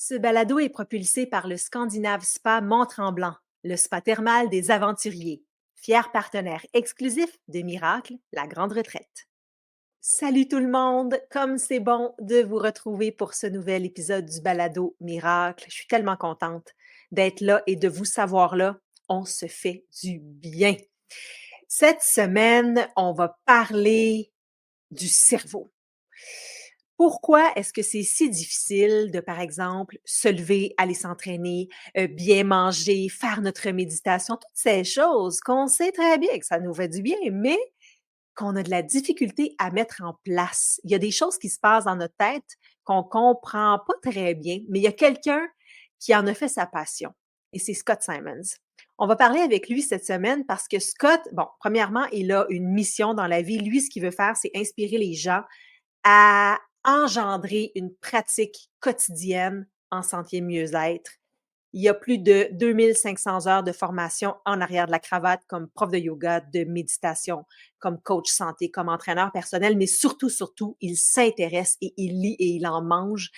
Ce balado est propulsé par le Scandinave Spa Mont-Tremblant, le spa thermal des aventuriers, fier partenaire exclusif de Miracle, la grande retraite. Salut tout le monde! Comme c'est bon de vous retrouver pour ce nouvel épisode du balado Miracle. Je suis tellement contente d'être là et de vous savoir là. On se fait du bien. Cette semaine, on va parler du cerveau. Pourquoi est-ce que c'est si difficile de, par exemple, se lever, aller s'entraîner, bien manger, faire notre méditation, toutes ces choses qu'on sait très bien que ça nous fait du bien, mais qu'on a de la difficulté à mettre en place? Il y a des choses qui se passent dans notre tête qu'on comprend pas très bien, mais il y a quelqu'un qui en a fait sa passion et c'est Scott Simons. On va parler avec lui cette semaine parce que Scott, bon, premièrement, il a une mission dans la vie. Lui, ce qu'il veut faire, c'est inspirer les gens à engendrer une pratique quotidienne en santé mieux-être. Il y a plus de 2500 heures de formation en arrière de la cravate comme prof de yoga, de méditation, comme coach santé, comme entraîneur personnel, mais surtout, il s'intéresse et il lit et il en mange.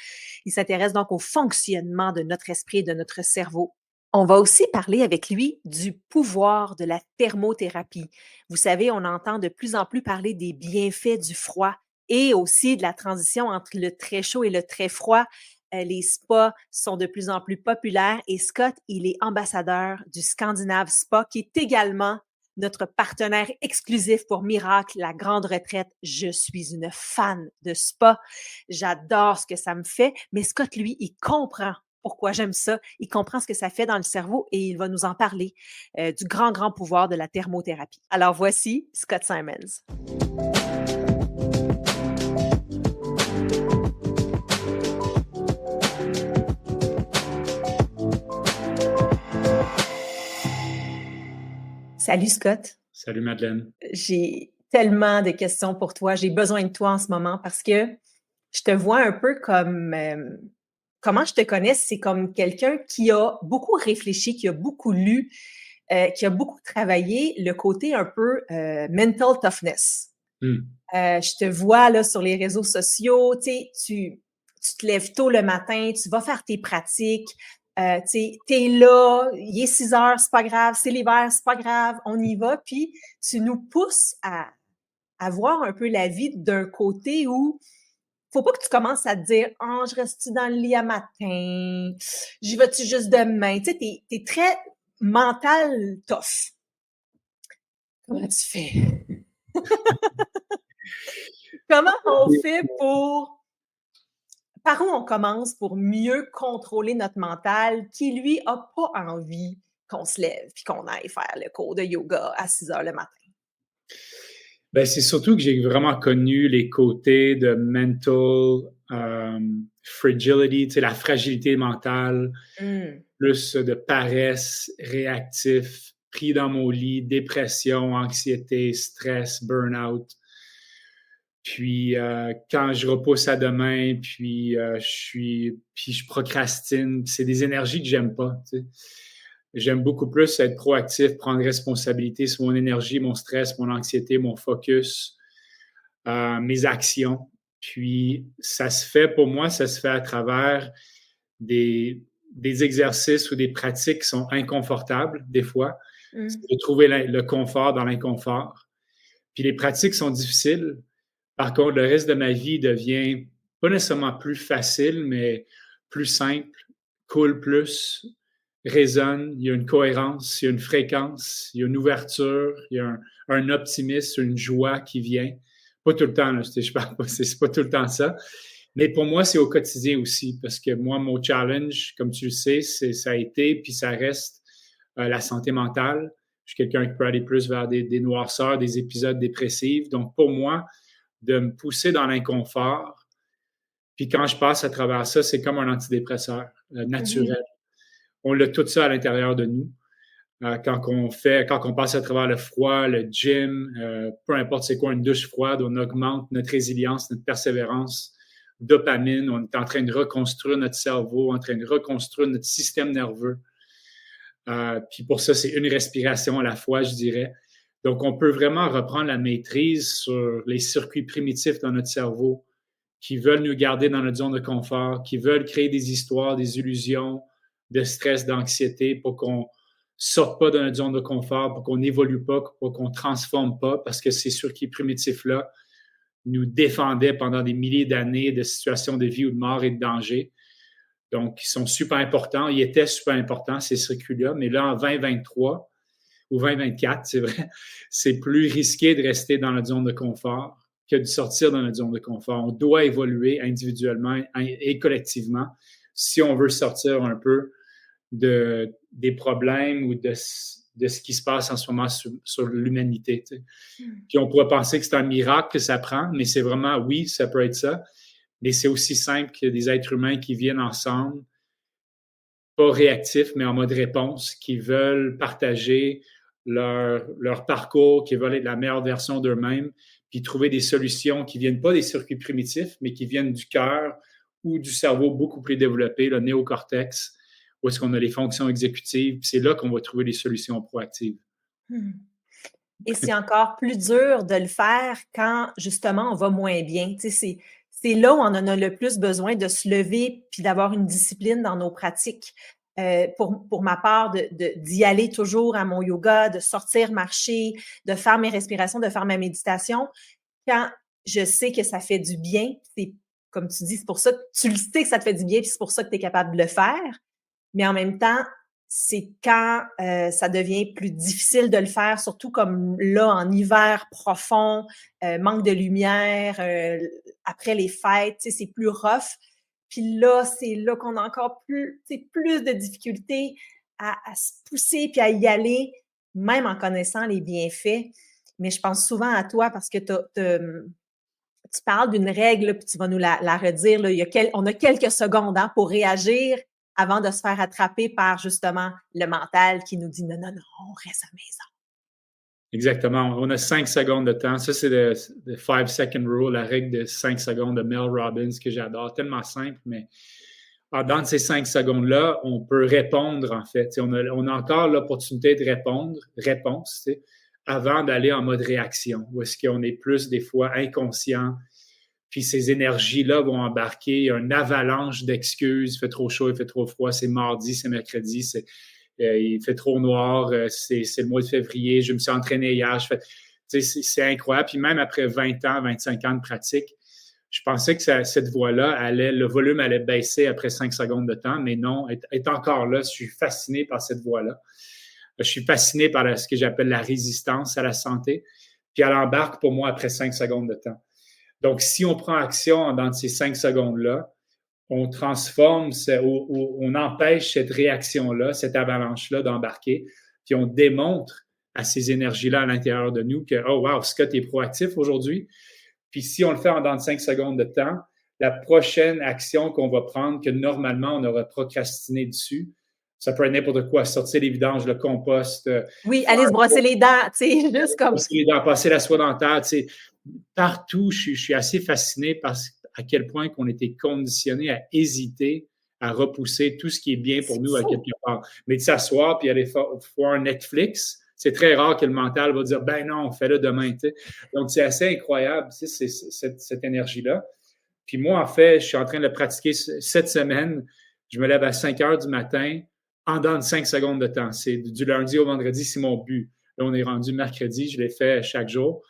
Il s'intéresse donc au fonctionnement de notre esprit et de notre cerveau. On va aussi parler avec lui du pouvoir de la thermothérapie. Vous savez, on entend de plus en plus parler des bienfaits du froid et aussi de la transition entre le très chaud et le très froid. Les spas sont de plus en plus populaires et Scott, il est ambassadeur du Scandinave Spa, qui est également notre partenaire exclusif pour Miracle, la grande retraite. Je suis une fan de spa. J'adore ce que ça me fait, mais Scott, lui, il comprend pourquoi j'aime ça. Il comprend ce que ça fait dans le cerveau et il va nous en parler du grand pouvoir de la thermothérapie. Alors voici Scott Simons. Salut Scott. Salut Madeleine. J'ai tellement de questions pour toi. J'ai besoin de toi en ce moment parce que je te vois un peu comme comment je te connais, c'est comme quelqu'un qui a beaucoup réfléchi, qui a beaucoup lu, qui a beaucoup travaillé le côté un peu mental toughness. Je te vois là sur les réseaux sociaux, tu sais, tu te lèves tôt le matin, tu vas faire tes pratiques, t'es là, il est 6 heures, c'est pas grave, c'est l'hiver, c'est pas grave, on y va, puis tu nous pousses à voir un peu la vie d'un côté où faut pas que tu commences à te dire « Oh, je reste-tu dans le lit à matin? J'y vais-tu juste demain? » Tu sais, t'es très mental tough. Comment tu fais? Comment on fait pour... Par où on commence pour mieux contrôler notre mental qui, lui, a pas envie qu'on se lève puis qu'on aille faire le cours de yoga à 6 heures le matin? Ben, c'est surtout que j'ai vraiment connu les côtés de mental fragility, tu sais, la fragilité mentale, plus de paresse, réactif, pris dans mon lit, dépression, anxiété, stress, burn-out. Puis quand je repousse à demain, puis je procrastine, c'est des énergies que j'aime pas, tu sais. J'aime beaucoup plus être proactif, prendre responsabilité sur mon énergie, mon stress, mon anxiété, mon focus, mes actions. Puis ça se fait, pour moi, ça se fait à travers des exercices ou des pratiques qui sont inconfortables, des fois. C'est de trouver le confort dans l'inconfort. Puis les pratiques sont difficiles. Par contre, le reste de ma vie devient pas nécessairement plus facile, mais plus simple, coule plus, résonne, il y a une cohérence, il y a une fréquence, il y a une ouverture, il y a un optimisme, une joie qui vient. Pas tout le temps, là, je parle pas, c'est pas tout le temps ça. Mais pour moi, c'est au quotidien aussi, parce que moi, mon challenge, comme tu le sais, ça a été, puis ça reste la santé mentale. Je suis quelqu'un qui peut aller plus vers des noirceurs, des épisodes dépressifs. Donc, pour moi, de me pousser dans l'inconfort, puis quand je passe à travers ça, c'est comme un antidépresseur naturel. On a tout ça à l'intérieur de nous. Quand on passe à travers le froid, le gym, peu importe c'est quoi, une douche froide, on augmente notre résilience, notre persévérance, dopamine, on est en train de reconstruire notre cerveau, en train de reconstruire notre système nerveux. Puis pour ça, c'est une respiration à la fois, je dirais. Donc, on peut vraiment reprendre la maîtrise sur les circuits primitifs dans notre cerveau qui veulent nous garder dans notre zone de confort, qui veulent créer des histoires, des illusions de stress, d'anxiété pour qu'on sorte pas de notre zone de confort, pour qu'on n'évolue pas, pour qu'on ne transforme pas, parce que ces circuits primitifs-là nous défendaient pendant des milliers d'années de situations de vie ou de mort et de danger. Donc, ils sont super importants. Ils étaient super importants, ces circuits-là. Mais là, en 2023 ou 2024, c'est vrai, c'est plus risqué de rester dans notre zone de confort que de sortir de notre zone de confort. On doit évoluer individuellement et collectivement si on veut sortir un peu des problèmes ou de ce qui se passe en ce moment sur l'humanité. Tu sais. Puis on pourrait penser que c'est un miracle que ça prend, mais c'est vraiment, oui, ça peut être ça, mais c'est aussi simple que des êtres humains qui viennent ensemble, pas réactifs, mais en mode réponse, qui veulent partager leur parcours, qui veulent être la meilleure version d'eux-mêmes, puis trouver des solutions qui viennent pas des circuits primitifs, mais qui viennent du cœur ou du cerveau beaucoup plus développé, le néocortex, où est-ce qu'on a les fonctions exécutives. C'est là qu'on va trouver les solutions proactives. Et c'est encore plus dur de le faire quand, justement, on va moins bien. Tu sais, c'est là où on en a le plus besoin de se lever puis d'avoir une discipline dans nos pratiques. Pour ma part, d'y aller toujours à mon yoga, de sortir marcher, de faire mes respirations, de faire ma méditation. Quand je sais que ça fait du bien, c'est comme tu dis, c'est pour ça que tu le sais que ça te fait du bien, puis c'est pour ça que tu es capable de le faire. Mais en même temps, c'est quand ça devient plus difficile de le faire, surtout comme là, en hiver profond, manque de lumière, après les fêtes, tu sais, c'est plus rough. Puis là, c'est là qu'on a encore plus de difficultés à se pousser puis à y aller, même en connaissant les bienfaits. Mais je pense souvent à toi parce que tu parles d'une règle, puis tu vas nous la redire. Là, on a quelques secondes pour réagir avant de se faire attraper par justement le mental qui nous dit non, non, non, on reste à la maison. Exactement. On a 5 secondes de temps. Ça, c'est le 5-second rule, la règle de 5 secondes de Mel Robbins que j'adore. Tellement simple, mais dans ces 5 secondes-là, on peut répondre, en fait. On a encore l'opportunité de réponse, avant d'aller en mode réaction, où est-ce qu'on est plus, des fois, inconscient. Puis ces énergies-là vont embarquer. Il y a une avalanche d'excuses. Il fait trop chaud, il fait trop froid, c'est mardi, c'est mercredi, il fait trop noir, c'est le mois de février, je me suis entraîné hier. C'est incroyable. Puis même après 20 ans, 25 ans de pratique, je pensais que cette voix-là, le volume allait baisser après 5 secondes de temps, mais non, elle est encore là. Je suis fasciné par cette voix-là. Je suis fasciné par ce que j'appelle la résistance à la santé. Puis elle embarque pour moi après 5 secondes de temps. Donc, si on prend action dans ces 5 secondes-là, on transforme, on empêche cette réaction-là, cette avalanche-là d'embarquer, puis on démontre à ces énergies-là à l'intérieur de nous que, oh wow, Scott est proactif aujourd'hui. Puis si on le fait en dans 5 secondes de temps, la prochaine action qu'on va prendre, que normalement on aurait procrastiné dessus, ça peut être n'importe quoi, sortir les vidanges, le compost. Oui, aller se brosser les dents, tu sais, juste comme... Brosser les dents, passer la soie dentaire, tu sais. Partout, je suis assez fasciné par à quel point qu'on était conditionné à hésiter, à repousser tout ce qui est bien pour nous à quelque part. Mais de s'asseoir puis aller voir Netflix, c'est très rare que le mental va dire « ben non, fais-le demain ». Donc, c'est assez incroyable, cette énergie-là. Puis moi, en fait, je suis en train de le pratiquer cette semaine. Je me lève à 5 heures du matin en dans 5 secondes de temps. C'est du lundi au vendredi, c'est mon but. Là, on est rendu mercredi, je l'ai fait chaque jour.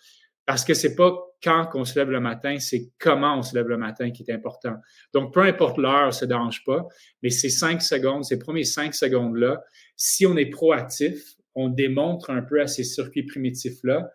Parce que c'est pas quand on se lève le matin, c'est comment on se lève le matin qui est important. Donc, peu importe l'heure, ça ne dérange pas, mais ces 5 secondes, ces premiers 5 secondes-là, si on est proactif, on démontre un peu à ces circuits primitifs-là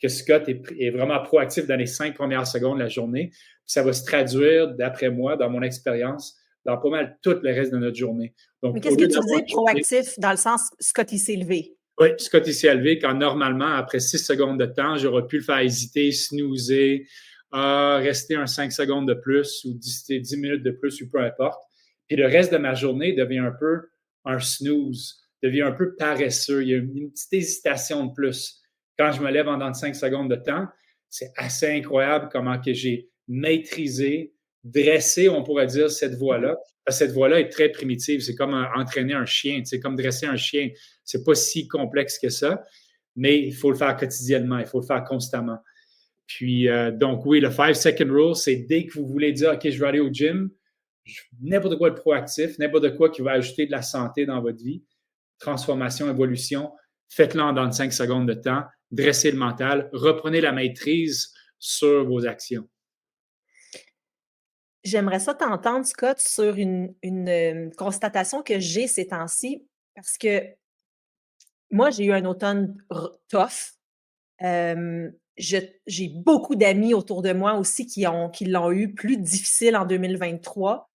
que Scott est vraiment proactif dans les 5 premières secondes de la journée. Puis ça va se traduire, d'après moi, dans mon expérience, dans pas mal tout le reste de notre journée. Donc, mais qu'est-ce que tu dis proactif dans le sens Scott, il s'est levé? Oui, Scott, il s'est levé quand normalement, après 6 secondes de temps, j'aurais pu le faire hésiter, snoozer, rester un 5 secondes de plus ou 10 minutes de plus ou peu importe. Puis le reste de ma journée devient un peu un snooze, devient un peu paresseux. Il y a une petite hésitation de plus. Quand je me lève en dans 5 secondes de temps, c'est assez incroyable comment que j'ai maîtrisé, dressé, on pourrait dire, cette voie-là. Parce que cette voie-là est très primitive. C'est comme entraîner un chien, c'est comme dresser un chien. C'est pas si complexe que ça, mais il faut le faire quotidiennement, il faut le faire constamment. Puis, donc oui, le 5-second rule, c'est dès que vous voulez dire, OK, je vais aller au gym, n'importe quoi de proactif, n'importe quoi qui va ajouter de la santé dans votre vie, transformation, évolution, faites-le en dans de 5 secondes de temps, dressez le mental, reprenez la maîtrise sur vos actions. J'aimerais ça t'entendre, Scott, sur une constatation que j'ai ces temps-ci, parce que moi, j'ai eu un automne tough. J'ai beaucoup d'amis autour de moi aussi qui l'ont eu plus difficile en 2023.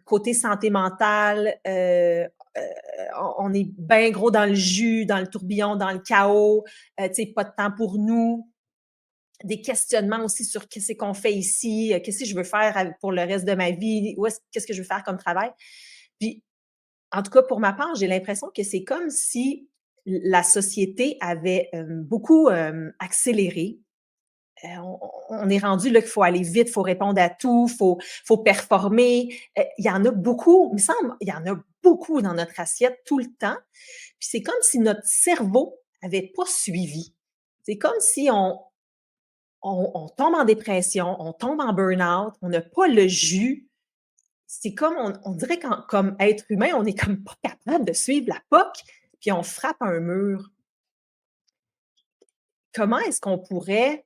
Côté santé mentale, on est bien gros dans le jus, dans le tourbillon, dans le chaos, tu sais, pas de temps pour nous. Des questionnements aussi sur qu'est-ce qu'on fait ici, qu'est-ce que je veux faire pour le reste de ma vie, qu'est-ce que je veux faire comme travail. Puis, en tout cas, pour ma part, j'ai l'impression que c'est comme si la société avait beaucoup accéléré. On est rendu là qu'il faut aller vite, il faut répondre à tout, faut performer. Il y en a beaucoup, il me semble, il y en a beaucoup dans notre assiette tout le temps. Puis c'est comme si notre cerveau n'avait pas suivi. C'est comme si on tombe en dépression, on tombe en burn-out, on n'a pas le jus. C'est comme, on dirait que comme être humain, on est comme pas capable de suivre la POC, puis on frappe un mur. Comment est-ce qu'on pourrait...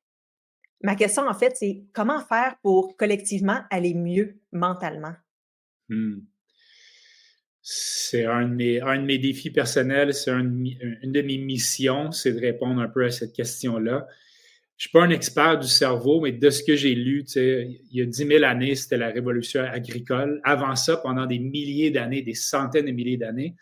Ma question, en fait, c'est comment faire pour collectivement aller mieux mentalement? C'est un de mes défis personnels, c'est une de mes missions, c'est de répondre un peu à cette question-là. Je ne suis pas un expert du cerveau, mais de ce que j'ai lu, il y a 10 000 années, c'était la révolution agricole. Avant ça, pendant des milliers d'années, des centaines de milliers d'années,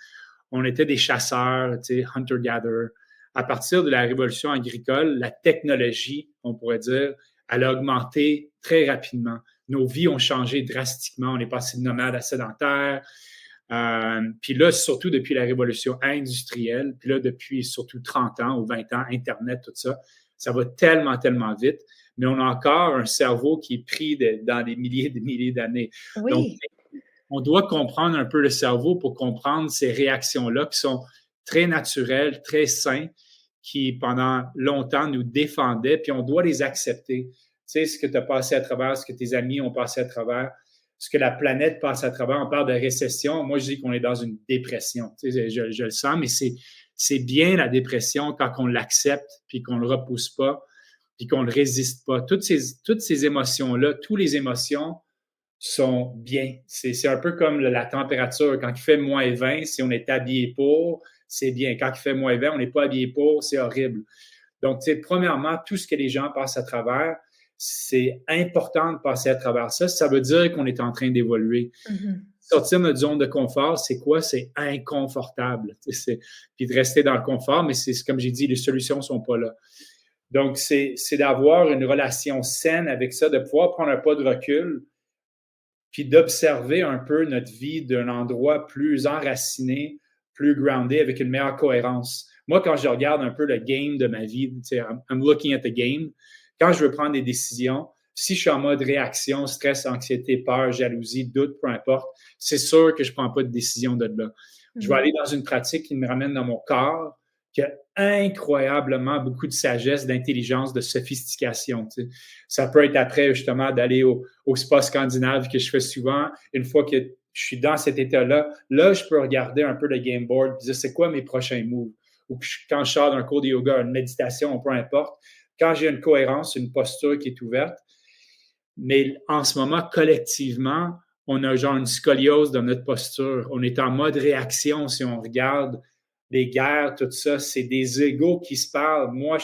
on était des chasseurs, hunter-gatherer. À partir de la révolution agricole, la technologie, on pourrait dire, elle a augmenté très rapidement. Nos vies ont changé drastiquement. On est passé de nomade à sédentaire. Puis là, surtout depuis la révolution industrielle, puis là, depuis surtout 30 ans ou 20 ans, Internet, tout ça, ça va tellement, tellement vite, mais on a encore un cerveau qui est pris dans des milliers d'années. Oui. Donc, on doit comprendre un peu le cerveau pour comprendre ces réactions-là qui sont très naturelles, très saines, qui pendant longtemps nous défendaient, puis on doit les accepter. Tu sais, ce que tu as passé à travers, ce que tes amis ont passé à travers, ce que la planète passe à travers, on parle de récession. Moi, je dis qu'on est dans une dépression. Tu sais, je le sens, mais c'est bien la dépression quand on l'accepte, puis qu'on ne le repousse pas, puis qu'on ne le résiste pas. Toutes ces émotions-là, toutes les émotions sont bien. C'est un peu comme la température. Quand il fait moins 20, si on est habillé pour, c'est bien. Quand il fait moins 20, on n'est pas habillé pour, c'est horrible. Donc, tu sais, premièrement, tout ce que les gens passent à travers, c'est important de passer à travers ça. Ça veut dire qu'on est en train d'évoluer. Mm-hmm. Sortir de notre zone de confort, c'est quoi? C'est inconfortable. Puis de rester dans le confort, mais c'est comme j'ai dit, les solutions ne sont pas là. Donc, c'est d'avoir une relation saine avec ça, de pouvoir prendre un pas de recul, puis d'observer un peu notre vie d'un endroit plus enraciné, plus groundé, avec une meilleure cohérence. Moi, quand je regarde un peu le game de ma vie, I'm looking at the game, quand je veux prendre des décisions, si je suis en mode réaction, stress, anxiété, peur, jalousie, doute, peu importe, c'est sûr que je ne prends pas de décision de là. Je vais aller dans une pratique qui me ramène dans mon corps, qui a incroyablement beaucoup de sagesse, d'intelligence, de sophistication. Tu sais. Ça peut être après, justement, d'aller au spa scandinave que je fais souvent. Une fois que je suis dans cet état-là, là, je peux regarder un peu le game board et dire c'est quoi mes prochains moves. Ou quand je sors d'un cours de yoga, une méditation, peu importe, quand j'ai une cohérence, une posture qui est ouverte. Mais en ce moment, collectivement, on a genre une scoliose dans notre posture. On est en mode réaction si on regarde les guerres, tout ça. C'est des égos qui se parlent. Moi,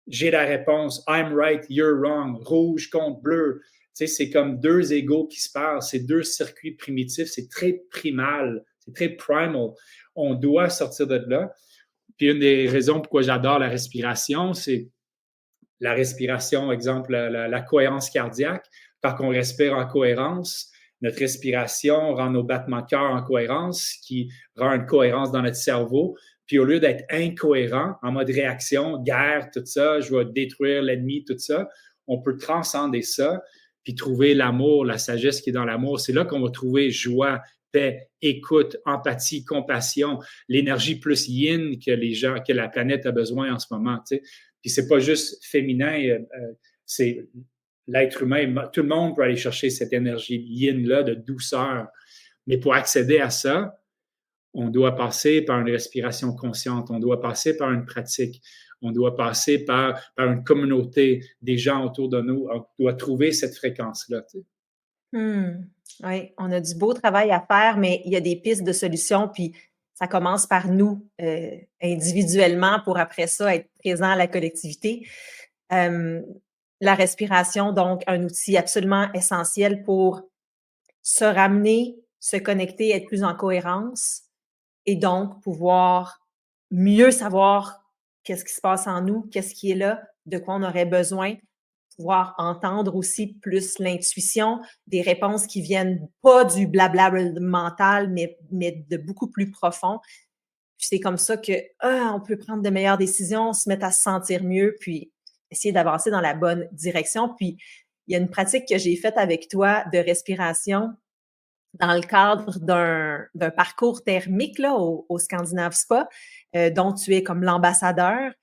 j'ai la réponse. I'm right, you're wrong. Rouge contre bleu. Tu sais, c'est comme deux égos qui se parlent. C'est deux circuits primitifs. C'est très primal. C'est très primal. On doit sortir de là. Puis une des raisons pourquoi j'adore la respiration, c'est la respiration, exemple, la cohérence cardiaque. Quand on respire en cohérence, notre respiration rend nos battements de cœur en cohérence, qui rend une cohérence dans notre cerveau. Puis au lieu d'être incohérent, en mode réaction, guerre, tout ça, je vais détruire l'ennemi, tout ça, on peut transcender ça, puis trouver l'amour, la sagesse qui est dans l'amour. C'est là qu'on va trouver joie, paix, écoute, empathie, compassion, l'énergie plus yin que les gens, que la planète a besoin en ce moment. Tu sais. Puis c'est pas juste féminin, c'est l'être humain, tout le monde peut aller chercher cette énergie yin-là de douceur. Mais pour accéder à ça, on doit passer par une respiration consciente, on doit passer par une pratique, on doit passer par une communauté, des gens autour de nous, on doit trouver cette fréquence-là. Tu sais. Oui, on a du beau travail à faire, mais il y a des pistes de solutions, puis ça commence par nous, individuellement, pour après ça être présent à la collectivité. La respiration, donc, un outil absolument essentiel pour se ramener, se connecter, être plus en cohérence et donc pouvoir mieux savoir qu'est-ce qui se passe en nous, qu'est-ce qui est là, de quoi on aurait besoin, pouvoir entendre aussi plus l'intuition, des réponses qui viennent pas du blabla mental, mais de beaucoup plus profond. Puis c'est comme ça que on peut prendre de meilleures décisions, se mettre à se sentir mieux, puis essayer d'avancer dans la bonne direction. Puis il y a une pratique que j'ai faite avec toi de respiration dans le cadre d'un parcours thermique là, au Scandinave Spa, dont tu es comme l'ambassadeur.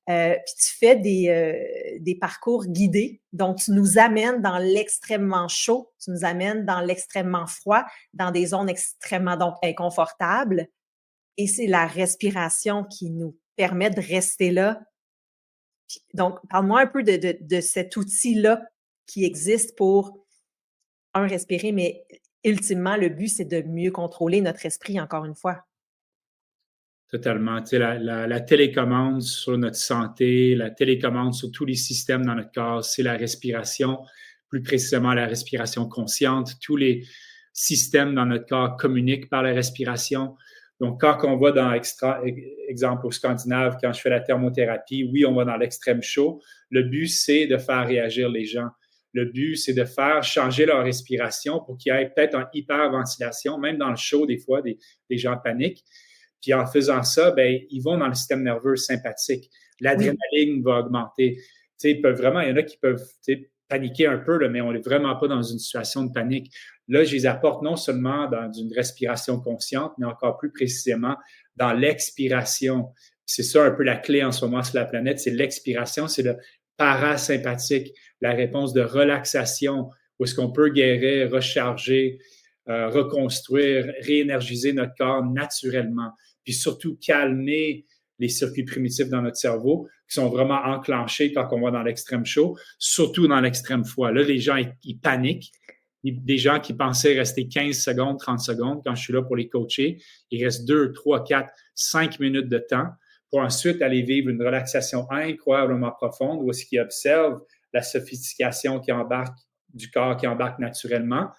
Puis tu fais des parcours guidés. Donc, tu nous amènes dans l'extrêmement chaud, tu nous amènes dans l'extrêmement froid, dans des zones extrêmement donc inconfortables. Et c'est la respiration qui nous permet de rester là. Donc, parle-moi un peu de cet outil-là qui existe pour, respirer, mais ultimement, le but, c'est de mieux contrôler notre esprit, encore une fois. Totalement. Tu sais, la télécommande sur notre santé, la télécommande sur tous les systèmes dans notre corps, c'est la respiration, plus précisément la respiration consciente. Tous les systèmes dans notre corps communiquent par la respiration. Donc, quand on va dans exemple au Scandinave, quand je fais la thermothérapie, oui, on va dans l'extrême chaud. Le but, c'est de faire réagir les gens. Le but, c'est de faire changer leur respiration pour qu'il y ait peut-être une hyperventilation. Même dans le chaud, des fois, des gens paniquent. Puis en faisant ça, ben, ils vont dans le système nerveux sympathique. L'adrénaline va augmenter. Tu sais, il y en a qui peuvent paniquer un peu, là, mais on n'est vraiment pas dans une situation de panique. Là, je les apporte non seulement dans une respiration consciente, mais encore plus précisément dans l'expiration. C'est ça un peu la clé en ce moment sur la planète, c'est l'expiration, c'est le parasympathique, la réponse de relaxation, où est-ce qu'on peut guérir, recharger, reconstruire, réénergiser notre corps naturellement, puis surtout calmer les circuits primitifs dans notre cerveau qui sont vraiment enclenchés quand on va dans l'extrême chaud, surtout dans l'extrême froid. Là, les gens, ils paniquent. Des gens qui pensaient rester 15 secondes, 30 secondes, quand je suis là pour les coacher, il reste 2, 3, 4, 5 minutes de temps pour ensuite aller vivre une relaxation incroyablement profonde où est-ce qu'ils observent la sophistication qui embarque du corps, qui embarque naturellement,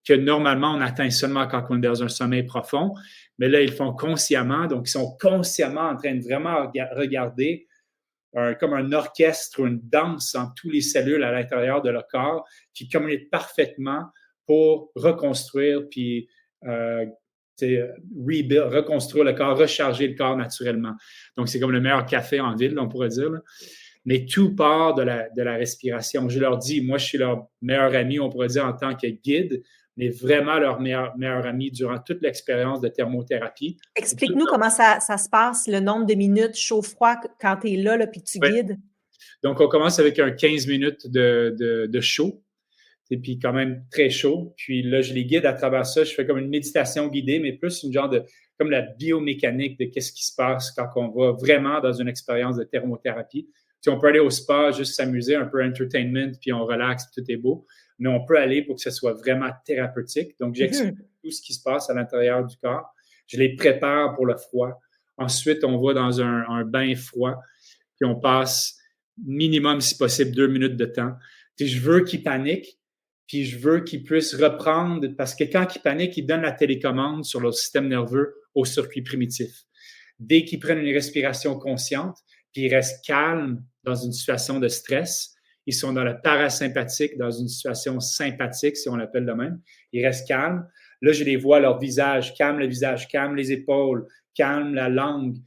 que normalement, on atteint seulement quand on est dans un sommeil profond. Mais là, ils le font consciemment. Donc, ils sont consciemment en train de vraiment regarder comme un orchestre ou une danse en toutes les cellules à l'intérieur de leur corps qui communiquent parfaitement pour reconstruire puis reconstruire le corps, recharger le corps naturellement. Donc, c'est comme le meilleur café en ville, on pourrait dire. Là. Mais tout part de la respiration. Je leur dis, moi, je suis leur meilleur ami, on pourrait dire, en tant que guide, mais vraiment leur meilleur ami durant toute l'expérience de thermothérapie. Explique-nous comment ça se passe, le nombre de minutes chaud-froid quand tu es là puis que tu guides. Donc, on commence avec un 15 minutes de chaud, et puis quand même très chaud. Puis là, je les guide à travers ça. Je fais comme une méditation guidée, mais plus une genre comme la biomécanique de qu'est-ce qui se passe quand on va vraiment dans une expérience de thermothérapie. Si on peut aller au spa, juste s'amuser, un peu entertainment, puis on relaxe, tout est beau. Mais on peut aller pour que ce soit vraiment thérapeutique. Donc, j'explique tout ce qui se passe à l'intérieur du corps. Je les prépare pour le froid. Ensuite, on va dans un bain froid, puis on passe minimum, si possible, 2 minutes de temps. Puis je veux qu'ils paniquent, puis je veux qu'ils puissent reprendre, parce que quand ils paniquent, ils donnent la télécommande sur leur système nerveux au circuit primitif. Dès qu'ils prennent une respiration consciente, puis ils restent calmes dans une situation de stress, ils sont dans le parasympathique, dans une situation sympathique, si on l'appelle de même. Ils restent calmes. Là, je les vois, leur visage, calme le visage, calme les épaules, calme la langue,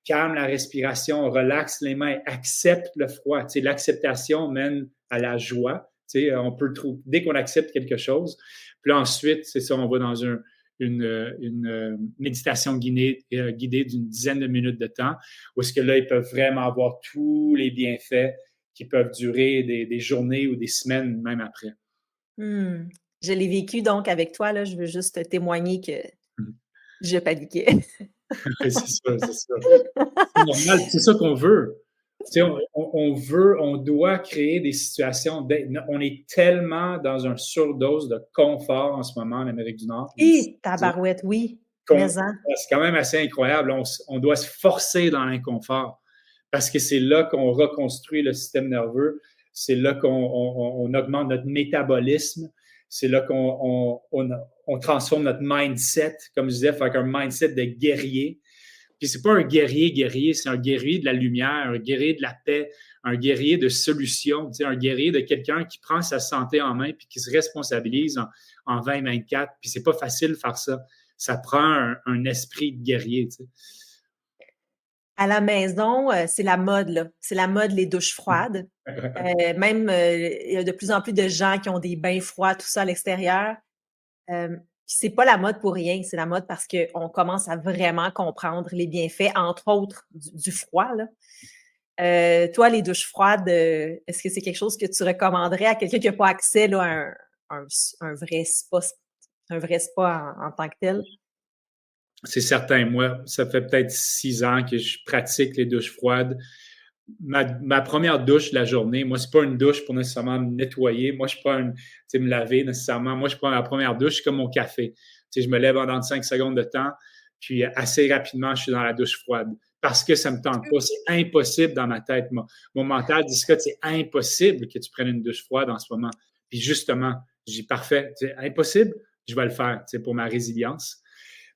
calme la respiration, relaxe les mains, accepte le froid. Tu sais, l'acceptation mène à la joie. Tu sais, on peut trouver, dès qu'on accepte quelque chose, puis là, ensuite, c'est ça, on va dans une méditation guidée d'une dizaine de minutes de temps, où est-ce que là, ils peuvent vraiment avoir tous les bienfaits qui peuvent durer des journées ou des semaines, même après. Mmh. Je l'ai vécu donc avec toi, là, je veux juste témoigner que Mmh. je paniquais. C'est ça, c'est ça. C'est normal, c'est ça qu'on veut. Tu sais, on veut, on doit créer des situations. On est tellement dans une surdose de confort en ce moment en Amérique du Nord. Tabarouette, oui, qu'on- mais hein. c'est quand même assez incroyable. On doit se forcer dans l'inconfort parce que c'est là qu'on reconstruit le système nerveux. C'est là qu'on augmente notre métabolisme. C'est là qu'on transforme notre mindset, comme je disais, faire un mindset de guerrier. Puis c'est pas un guerrier, c'est un guerrier de la lumière, un guerrier de la paix, un guerrier de solution, tu sais, un guerrier de quelqu'un qui prend sa santé en main puis qui se responsabilise en 2024. Puis c'est pas facile de faire ça. Ça prend un esprit de guerrier, tu sais. À la maison, c'est la mode, là. C'est la mode, les douches froides. Même, il y a de plus en plus de gens qui ont des bains froids, tout ça à l'extérieur. C'est pas la mode pour rien, c'est la mode parce qu'on commence à vraiment comprendre les bienfaits, entre autres, du froid, là. Toi, les douches froides, est-ce que c'est quelque chose que tu recommanderais à quelqu'un qui n'a pas accès là, à un vrai spa en tant que tel? C'est certain. Moi, ça fait peut-être 6 ans que je pratique les douches froides. Ma première douche de la journée, moi, c'est pas une douche pour nécessairement me nettoyer. Moi, je prends me laver nécessairement. Moi, je prends la première douche, c'est comme mon café. Je me lève en 5 secondes de temps, puis assez rapidement, je suis dans la douche froide. Parce que ça me tente pas. C'est impossible dans ma tête. Mon mental dit, Scott, c'est impossible que tu prennes une douche froide en ce moment. Puis justement, je dis, parfait, c'est impossible, je vais le faire, pour ma résilience.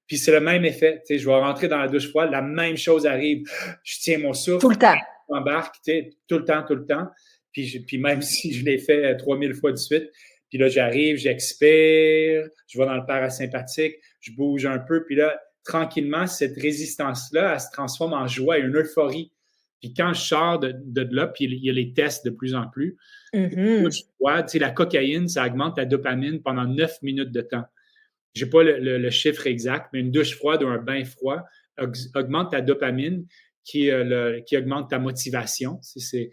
Puis c'est le même effet. Je vais rentrer dans la douche froide, la même chose arrive. Je tiens mon souffle, Tout le temps. j'embarque, tout le temps, tout le temps. Puis même si je l'ai fait 3000 fois de suite, puis là, j'arrive, j'expire, je vais dans le parasympathique, je bouge un peu, puis là, tranquillement, cette résistance-là, elle se transforme en joie et une euphorie. Puis quand je sors de là, puis il y a les tests de plus en plus, la cocaïne, ça augmente la dopamine pendant 9 minutes de temps. Je n'ai pas le chiffre exact, mais une douche froide ou un bain froid augmente ta dopamine qui augmente ta motivation. C'est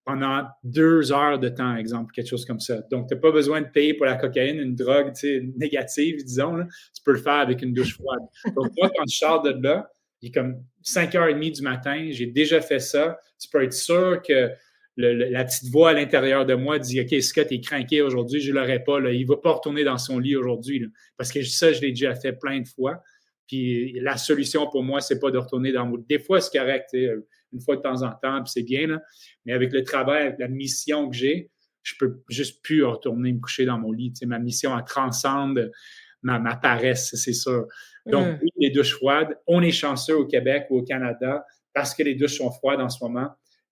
pendant 2 heures de temps, exemple, quelque chose comme ça. Donc, tu n'as pas besoin de payer pour la cocaïne, une drogue négative, disons. Là. Tu peux le faire avec une douche froide. Donc, moi, quand je sors de là, il est comme 5h30 du matin, j'ai déjà fait ça. Tu peux être sûr que la petite voix à l'intérieur de moi dit « OK, Scott est craqué aujourd'hui, je ne l'aurai pas. Là. Il ne va pas retourner dans son lit aujourd'hui. » Parce que ça, je l'ai déjà fait plein de fois. Puis la solution pour moi, c'est pas de retourner dans mon lit. Des fois, c'est correct, une fois de temps en temps, puis c'est bien. Là. Mais avec le travail, avec la mission que j'ai, je peux juste plus retourner me coucher dans mon lit. Ma mission, elle transcende ma paresse, c'est sûr. Donc, oui, les douches froides, on est chanceux au Québec ou au Canada parce que les douches sont froides en ce moment.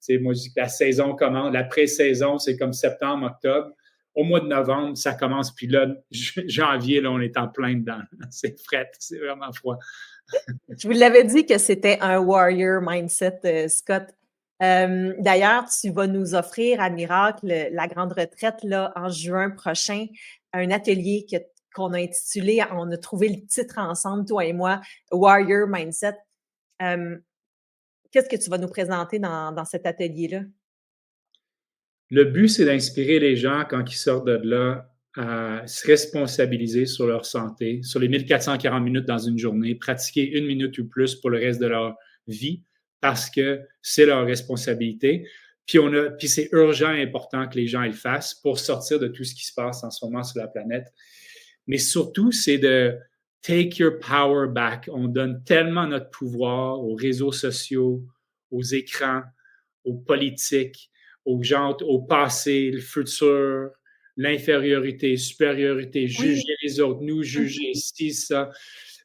Moi, je dis que la saison commence, la pré-saison, c'est comme septembre, octobre. Au mois de novembre, ça commence, puis là, janvier, là, on est en plein dedans. C'est fret, c'est vraiment froid. Je vous l'avais dit que c'était un warrior mindset, Scott. D'ailleurs, tu vas nous offrir à Miracle, la grande retraite, là, en juin prochain, un atelier qu'on a intitulé, on a trouvé le titre ensemble, toi et moi, Warrior Mindset. Qu'est-ce que tu vas nous présenter dans cet atelier-là? Le but, c'est d'inspirer les gens quand ils sortent de là à se responsabiliser sur leur santé, sur les 1440 minutes dans une journée, pratiquer 1 minute ou plus pour le reste de leur vie parce que c'est leur responsabilité. Puis c'est urgent et important que les gens le fassent pour sortir de tout ce qui se passe en ce moment sur la planète. Mais surtout, c'est de take your power back. On donne tellement notre pouvoir aux réseaux sociaux, aux écrans, aux politiques, aux gens, au passé, le futur, l'infériorité, supériorité, juger les autres, nous juger, ci, ça.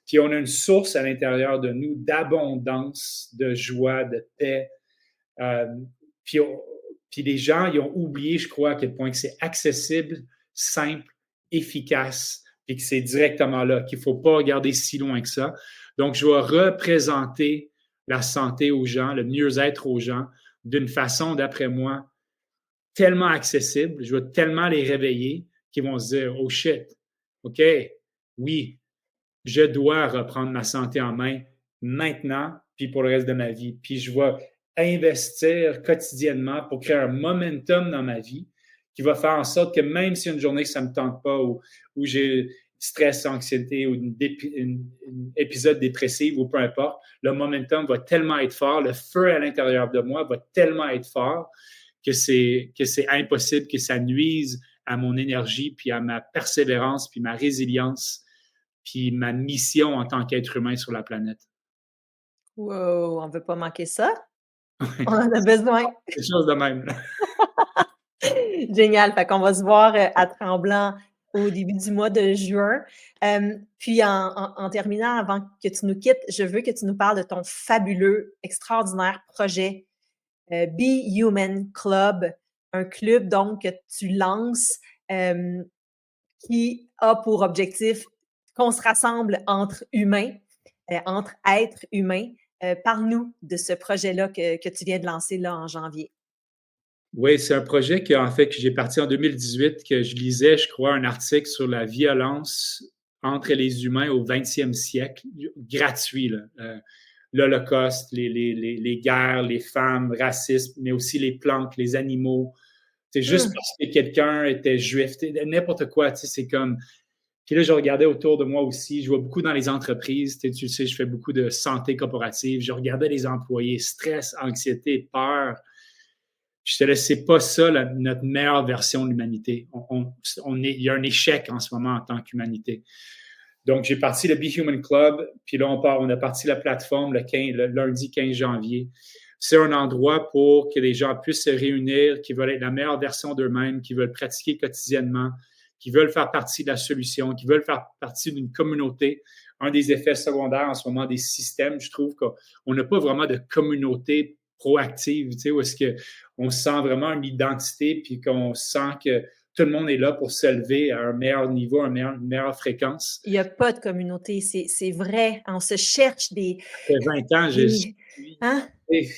Puis on a une source à l'intérieur de nous d'abondance, de joie, de paix. Puis les gens, ils ont oublié, je crois, à quel point que c'est accessible, simple, efficace, puis que c'est directement là, qu'il ne faut pas regarder si loin que ça. Donc, je vais représenter la santé aux gens, le mieux-être aux gens, d'une façon, d'après moi, tellement accessible. Je vais tellement les réveiller qu'ils vont se dire « Oh shit, OK, oui, je dois reprendre ma santé en main maintenant, puis pour le reste de ma vie. Puis je vais investir quotidiennement pour créer un momentum dans ma vie qui va faire en sorte que même si une journée ça ne me tente pas ou j'ai stress, anxiété ou une épisode dépressif ou peu importe, le momentum va tellement être fort, le feu à l'intérieur de moi va tellement être fort que c'est impossible que ça nuise à mon énergie, puis à ma persévérance, puis ma résilience, puis ma mission en tant qu'être humain sur la planète. Wow, on veut pas manquer ça. On en a besoin. Quelque chose de même. Génial, fait qu'on va se voir, à Tremblant au début du mois de juin. Puis en terminant, avant que tu nous quittes, je veux que tu nous parles de ton fabuleux, extraordinaire projet, Be Human Club, un club donc que tu lances, qui a pour objectif qu'on se rassemble entre humains, entre êtres humains. Parle-nous de ce projet-là que tu viens de lancer là en janvier. Oui, c'est un projet que, en fait, que j'ai parti en 2018, que je lisais, je crois, un article sur la violence entre les humains au 20e siècle, gratuit, là. L'Holocauste, les guerres, les femmes, racisme, mais aussi les plantes, les animaux. C'est juste parce que quelqu'un était juif, n'importe quoi, tu sais, c'est comme. Puis là, je regardais autour de moi aussi, je vois beaucoup dans les entreprises, tu sais, je fais beaucoup de santé corporative, je regardais les employés, stress, anxiété, peur. Je te laisse, c'est pas ça notre meilleure version de l'humanité. Il y a un échec en ce moment en tant qu'humanité. Donc, j'ai parti le Be Human Club, puis là, on a parti la plateforme le lundi 15 janvier. C'est un endroit pour que les gens puissent se réunir, qui veulent être la meilleure version d'eux-mêmes, qui veulent pratiquer quotidiennement, qui veulent faire partie de la solution, qui veulent faire partie d'une communauté. Un des effets secondaires en ce moment des systèmes, je trouve qu'on n'a pas vraiment de communauté proactive, tu sais, où est-ce qu'on sent vraiment une identité, puis qu'on sent que tout le monde est là pour s'élever à un meilleur niveau, une meilleure fréquence. Il n'y a pas de communauté, c'est vrai. On se cherche des. Ça fait 20 ans, Hein?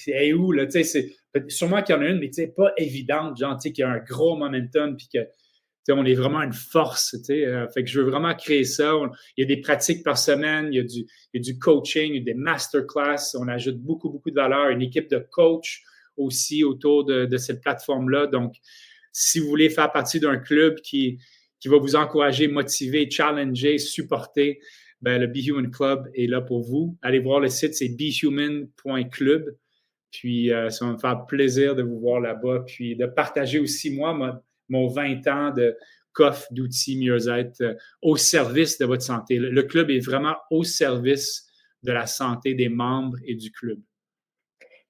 c'est où, là? Tu sais, sûrement qu'il y en a une, mais tu sais, pas évidente, genre, tu sais, qu'il y a un gros momentum, puis que, tu sais, on est vraiment une force, tu sais. Fait que je veux vraiment créer ça. Il y a des pratiques par semaine, il y a du coaching, il y a des masterclass. On ajoute beaucoup, beaucoup de valeur. Une équipe de coach aussi autour de cette plateforme-là. Donc, si vous voulez faire partie d'un club qui va vous encourager, motiver, challenger, supporter, ben, le Be Human Club est là pour vous. Allez voir le site, c'est behuman.club. Puis, ça va me faire plaisir de vous voir là-bas. Puis, de partager aussi, moi, mon 20 ans de coffre d'outils mieux-être au service de votre santé. Le club est vraiment au service de la santé des membres et du club.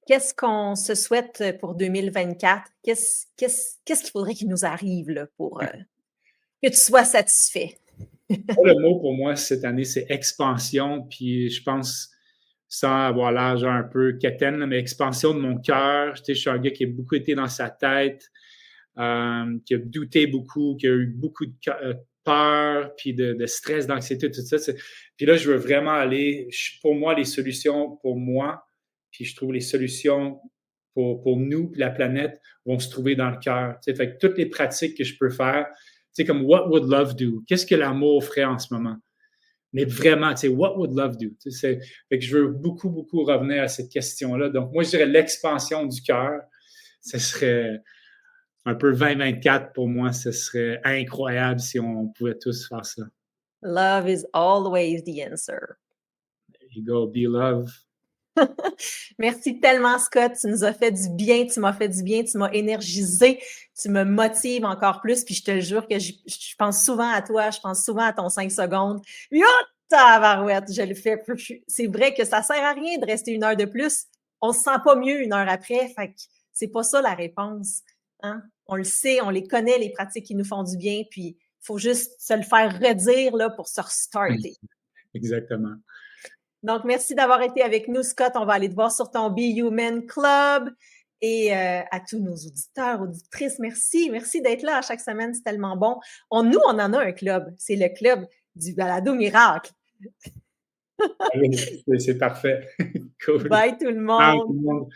Qu'est-ce qu'on se souhaite pour 2024? Qu'est-ce qu'il faudrait qu'il nous arrive là, pour que tu sois satisfait? Le mot pour moi cette année, c'est expansion. Puis je pense, sans avoir l'âge un peu quétaine, mais expansion de mon cœur. Tu sais, je suis un gars qui a beaucoup été dans sa tête, qui a douté beaucoup, qui a eu beaucoup de peur, puis de stress, d'anxiété, tout ça. Puis là, je veux vraiment aller, pour moi, les solutions pour moi, puis je trouve les solutions pour nous, puis la planète, vont se trouver dans le cœur. Tu sais, fait que toutes les pratiques que je peux faire, tu sais, comme What would love do? Qu'est-ce que l'amour ferait en ce moment? Mais vraiment, tu sais, what would love do? Tu sais, fait que je veux beaucoup, beaucoup revenir à cette question-là. Donc, moi, je dirais l'expansion du cœur. Ce serait un peu 2024 pour moi. Ce serait incroyable si on pouvait tous faire ça. Love is always the answer. There you go, be love. Merci tellement, Scott. Tu nous as fait du bien, tu m'as fait du bien, tu m'as énergisé, tu me motives encore plus. Puis je te jure que je pense souvent à toi, je pense souvent à ton 5 secondes. Puis, oh, tabarouette, je le fais. C'est vrai que ça sert à rien de rester une heure de plus. On se sent pas mieux une heure après. Fait que c'est pas ça la réponse. Hein? On le sait, on les connaît, les pratiques qui nous font du bien. Puis il faut juste se le faire redire là, pour se restarter. Exactement. Donc, merci d'avoir été avec nous, Scott. On va aller te voir sur ton Be Human Club. Et à tous nos auditeurs, auditrices, merci. Merci d'être là à chaque semaine. C'est tellement bon. Nous, on en a un club. C'est le club du Balado Miracle. C'est parfait. Cool. Bye tout le monde. Bye tout le monde.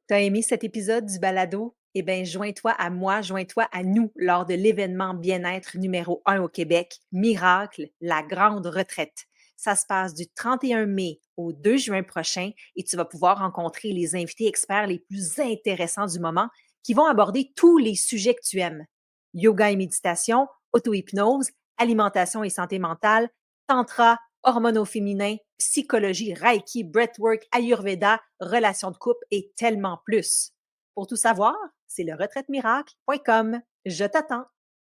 T'as aimé cet épisode du Balado? Eh bien, joins-toi à moi, joins-toi à nous lors de l'événement bien-être numéro 1 au Québec, Miracle, la grande retraite. Ça se passe du 31 mai au 2 juin prochain et tu vas pouvoir rencontrer les invités experts les plus intéressants du moment qui vont aborder tous les sujets que tu aimes. Yoga et méditation, auto-hypnose, alimentation et santé mentale, tantra, hormones au féminin, psychologie, reiki, breathwork, ayurveda, relations de couple et tellement plus. Pour tout savoir, c'est le retraite-miracle.com. Je t'attends.